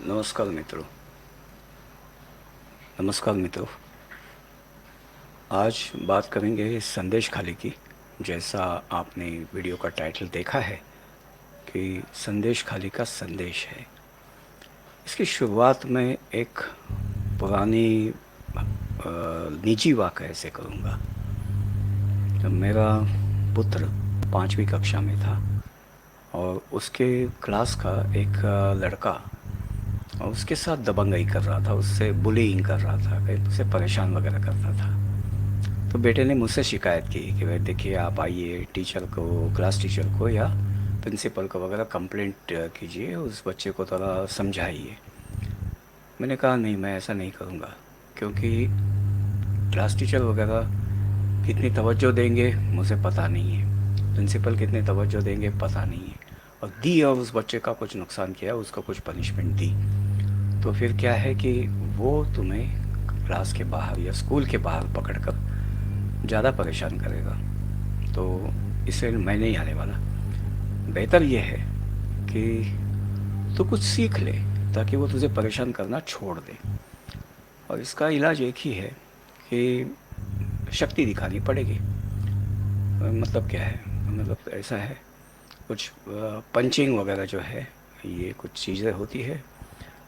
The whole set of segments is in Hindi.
नमस्कार मित्रों। नमस्कार मित्रों। आज बात करेंगे संदेश खाली की। जैसा आपने वीडियो का टाइटल देखा है कि संदेश खाली का संदेश है। इसकी शुरुआत में एक पुरानी निजी वाक़ये से करूँगा। जब मेरा पुत्र 5वीं कक्षा में था और उसके क्लास का एक लड़का और उसके साथ दबंगई कर रहा था, उससे बुलिंग कर रहा था, कहीं उसे परेशान वगैरह करता था। तो बेटे ने मुझसे शिकायत की कि भाई देखिए, आप आइए टीचर को, क्लास टीचर को या प्रिंसिपल को वगैरह कंप्लेंट कीजिए, उस बच्चे को थोड़ा समझाइए। मैंने कहा नहीं, मैं ऐसा नहीं करूँगा, क्योंकि क्लास टीचर वगैरह कितनी तवज्जो देंगे मुझे पता नहीं है, प्रिंसिपल कितने तवज्जो देंगे पता नहीं है, और दी और उस बच्चे का कुछ नुकसान किया, उसको कुछ पनिशमेंट दी, तो फिर क्या है कि वो तुम्हें क्लास के बाहर या स्कूल के बाहर पकड़कर ज़्यादा परेशान करेगा। तो इससे मैं नहीं आने वाला। बेहतर यह है कि तू कुछ सीख ले ताकि वो तुझे परेशान करना छोड़ दे। और इसका इलाज एक ही है कि शक्ति दिखानी पड़ेगी। मतलब क्या है, मतलब ऐसा है, कुछ पंचिंग वगैरह जो है, ये कुछ चीज़ें होती है,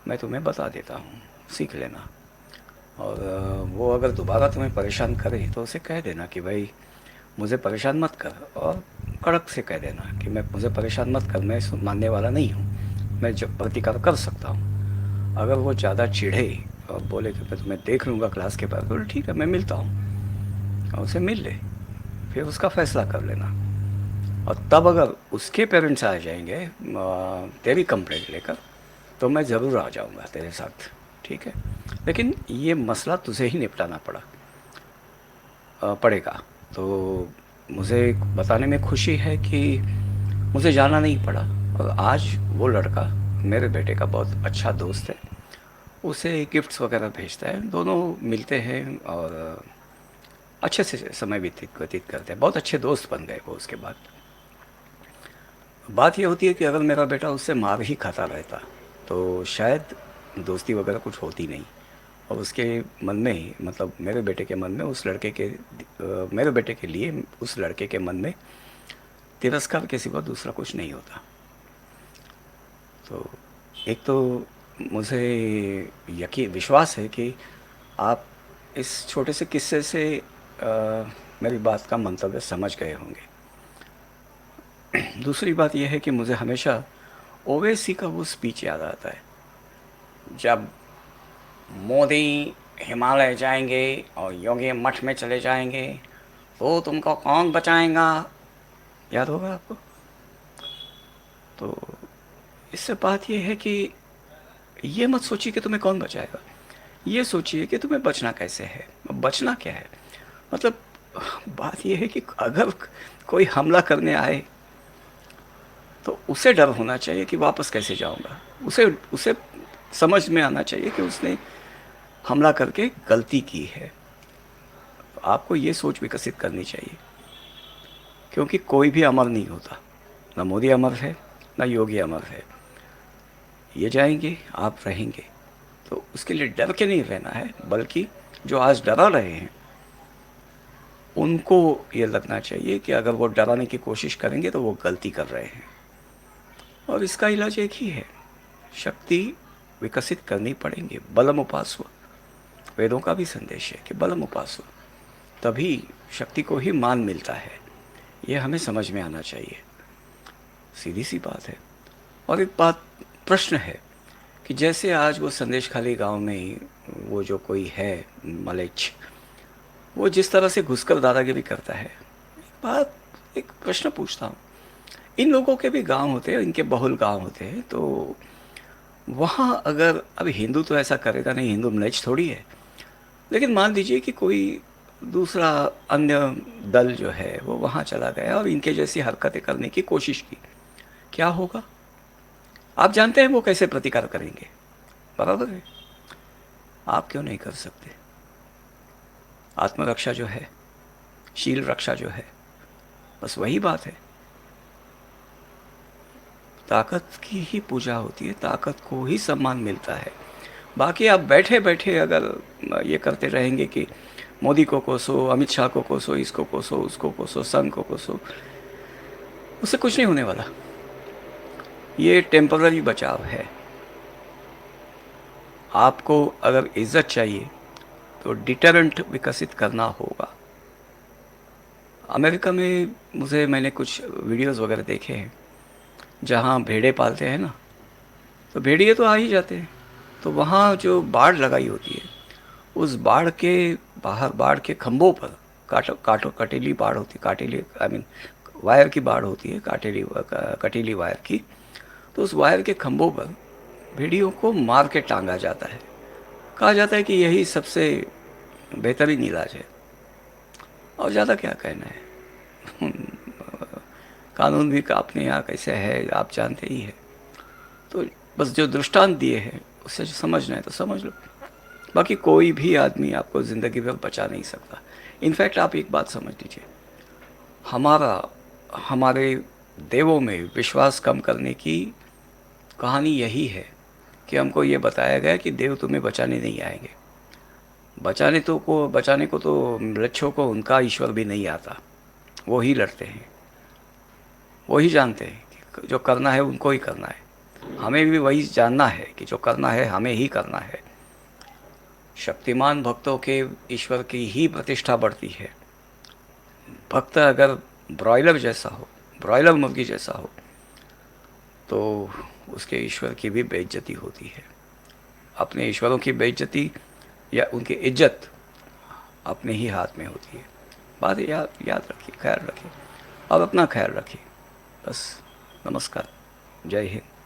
मैं तुम्हें बता देता हूँ, सीख लेना। और वो अगर दोबारा तुम्हें परेशान करे तो उसे कह देना कि भाई मुझे परेशान मत कर, और कड़क से कह देना कि मैं, मुझे परेशान मत कर, मैं मानने वाला नहीं हूँ, मैं जब प्रतिकार कर सकता हूँ। अगर वो ज़्यादा चिढ़े और बोले कि मैं तुम्हें देख लूँगा क्लास के बाद, बोले ठीक है मैं मिलता हूँ, और उसे मिल ले, फिर उसका फ़ैसला कर लेना। और तब अगर उसके पेरेंट्स आ जाएंगे तेरी कंप्लेंट लेकर, तो मैं ज़रूर आ जाऊँगा तेरे साथ, ठीक है। लेकिन ये मसला तुझे ही निपटाना पड़ेगा। तो मुझे बताने में खुशी है कि मुझे जाना नहीं पड़ा, और आज वो लड़का मेरे बेटे का बहुत अच्छा दोस्त है, उसे गिफ्ट्स वगैरह भेजता है, दोनों मिलते हैं और अच्छे से समय व्यतीत व्यतीत करते हैं, बहुत अच्छे दोस्त बन गए वो उसके बाद। बात ये होती है कि अगर मेरा बेटा उससे मार ही खाता रहता तो शायद दोस्ती वगैरह कुछ होती नहीं, और उसके मन में ही, मतलब मेरे बेटे के मन में उस लड़के के मेरे बेटे के लिए उस लड़के के मन में तिरस्कार के सिवा दूसरा कुछ नहीं होता। तो एक तो मुझे यकीन विश्वास है कि आप इस छोटे से किस्से से मेरी बात का मंतव्य समझ गए होंगे। दूसरी बात यह है कि मुझे हमेशा ओवैसी का वो स्पीच याद आता है, जब मोदी हिमालय जाएंगे और योगी मठ में चले जाएंगे तो तुमको कौन बचाएगा। याद होगा आपको। तो इससे बात यह है कि ये मत सोचिए कि तुम्हें कौन बचाएगा, ये सोचिए कि तुम्हें बचना कैसे है। बचना क्या है, मतलब बात यह है कि अगर कोई हमला करने आए तो उसे डर होना चाहिए कि वापस कैसे जाऊंगा। उसे उसे समझ में आना चाहिए कि उसने हमला करके गलती की है। तो आपको ये सोच विकसित करनी चाहिए, क्योंकि कोई भी अमर नहीं होता, ना मोदी अमर है, ना योगी अमर है। ये जाएंगे, आप रहेंगे। तो उसके लिए डर के नहीं रहना है, बल्कि जो आज डरा रहे हैं उनको ये लगना चाहिए कि अगर वो डराने की कोशिश करेंगे तो वो गलती कर रहे हैं। और इसका इलाज एक ही है, शक्ति विकसित करनी पड़ेंगे। बलम उपासव, वेदों का भी संदेश है कि बलम उपासव, तभी शक्ति को ही मान मिलता है। ये हमें समझ में आना चाहिए, सीधी सी बात है। और एक बात, प्रश्न है कि जैसे आज वो संदेश खाली गांव में ही वो जो कोई है मलेच्छ, वो जिस तरह से घुसकर दादागिरी करता है, एक बात, एक प्रश्न पूछता हूँ, इन लोगों के भी गांव होते हैं, इनके बहुल गांव होते हैं, तो वहाँ अगर, अभी हिंदू तो ऐसा करेगा नहीं, हिंदू मलेच्छ थोड़ी है, लेकिन मान लीजिए कि कोई दूसरा अन्य दल जो है वो वहाँ चला गया और इनके जैसी हरकतें करने की कोशिश की, क्या होगा। आप जानते हैं वो कैसे प्रतिकार करेंगे, बराबर है। आप क्यों नहीं कर सकते। आत्मरक्षा जो है, शील रक्षा जो है, बस वही बात है। ताकत की ही पूजा होती है, ताकत को ही सम्मान मिलता है। बाकी आप बैठे बैठे अगर ये करते रहेंगे कि मोदी को कोसो, अमित शाह को कोसो, इसको कोसो, उसको कोसो, संघ को कोसो, उससे कुछ नहीं होने वाला। ये टेम्पररी बचाव है। आपको अगर इज्जत चाहिए तो डिटरेंट विकसित करना होगा। अमेरिका में मैंने कुछ वीडियोस वगैरह देखे हैं, जहाँ भेड़े पालते हैं ना, तो भेड़िए तो आ ही जाते हैं। तो वहाँ जो बाड़ लगाई होती है, उस बाड़ के बाहर, बाड़ के खंभों पर कटीली बाड़ होती, काटेली आई मीन वायर की बाड़ होती है, कटीली वायर की। तो उस वायर के खंभों पर भेड़ियों को मार के टांगा जाता है। कहा जाता है कि यही सबसे बेहतरीन इलाज है। और ज़्यादा क्या कहना है। कानून भी अपने यहाँ कैसे है आप जानते ही हैं। तो बस जो दृष्टांत दिए हैं उससे जो समझना है तो समझ लो। बाकी कोई भी आदमी आपको ज़िंदगी में बचा नहीं सकता। इनफैक्ट आप एक बात समझ लीजिए, हमारा हमारे देवों में विश्वास कम करने की कहानी यही है कि हमको ये बताया गया कि देव तुम्हें बचाने नहीं आएंगे। बचाने को तो मृक्षों को उनका ईश्वर भी नहीं आता। वो ही लड़ते हैं, वो ही जानते हैं कि जो करना है उनको ही करना है। हमें भी वही जानना है कि जो करना है हमें ही करना है। शक्तिमान भक्तों के ईश्वर की ही प्रतिष्ठा बढ़ती है। भक्त अगर ब्रॉयलर जैसा हो, ब्रॉयलर मुर्गी जैसा हो, तो उसके ईश्वर की भी बेइज्जती होती है। अपने ईश्वरों की बेइज्जती या उनकी इज्जत अपने ही हाथ में होती है। बात याद रखिए, ख्याल रखिए और अपना ख्याल रखिए। बस, नमस्कार, जय हिंद।